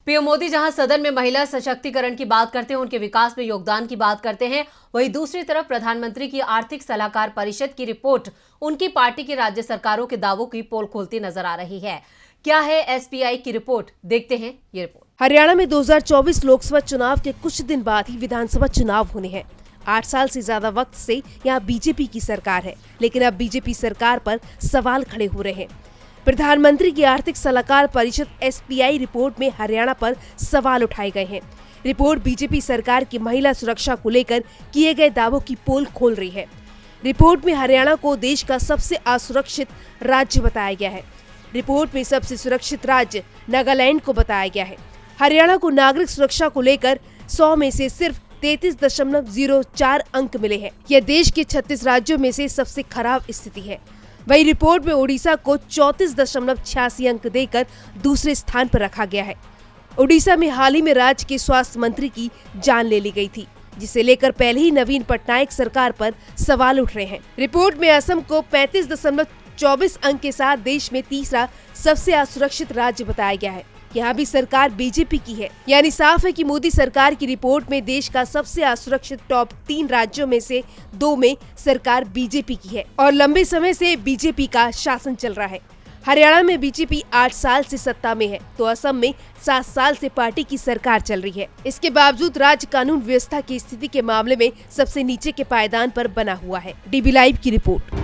PM Modi जहां सदन में महिला सशक्तिकरण की बात करते हैं, उनके विकास में योगदान की बात करते हैं, वहीं दूसरी तरफ प्रधानमंत्री की आर्थिक सलाहकार परिषद की रिपोर्ट उनकी पार्टी की राज्य सरकारों के दावों की पोल खोलती नजर आ रही है। क्या है एसपीआई की रिपोर्ट, देखते हैं ये रिपोर्ट। हरियाणा में 2024 लोकसभा चुनाव के कुछ दिन बाद ही विधानसभा चुनाव होने हैं। 8 साल से ज्यादा वक्त से यहाँ बीजेपी की सरकार है, लेकिन अब बीजेपी सरकार पर सवाल खड़े हो रहे हैं। प्रधानमंत्री की आर्थिक सलाहकार परिषद एसपीआई रिपोर्ट में हरियाणा पर सवाल उठाए गए हैं। रिपोर्ट बीजेपी सरकार की महिला सुरक्षा को लेकर किए गए दावों की पोल खोल रही है। रिपोर्ट में हरियाणा को देश का सबसे असुरक्षित राज्य बताया गया है। रिपोर्ट में सबसे सुरक्षित राज्य नागालैंड को बताया गया है। हरियाणा को नागरिक सुरक्षा को लेकर 100 में से सिर्फ 33.04 अंक मिले हैं। यह देश के 36 राज्यों में से सबसे खराब स्थिति है। वही रिपोर्ट में ओडिशा को 34.86 अंक देकर दूसरे स्थान पर रखा गया है। ओडिशा में हाल ही में राज्य के स्वास्थ्य मंत्री की जान ले ली गई थी, जिसे लेकर पहले ही नवीन पटनायक सरकार पर सवाल उठ रहे हैं। रिपोर्ट में असम को 35.24 अंक के साथ देश में तीसरा सबसे असुरक्षित राज्य बताया गया है। यहाँ भी सरकार बीजेपी की है, यानी साफ है कि मोदी सरकार की रिपोर्ट में देश का सबसे असुरक्षित टॉप 3 राज्यों में से 2 में सरकार बीजेपी की है और लंबे समय से बीजेपी का शासन चल रहा है। हरियाणा में बीजेपी 8 साल से सत्ता में है, तो असम में 7 साल से पार्टी की सरकार चल रही है। इसके बावजूद राज्य कानून व्यवस्था की स्थिति के मामले में सबसे नीचे के पायदान पर बना हुआ है। डीबी लाइव की रिपोर्ट।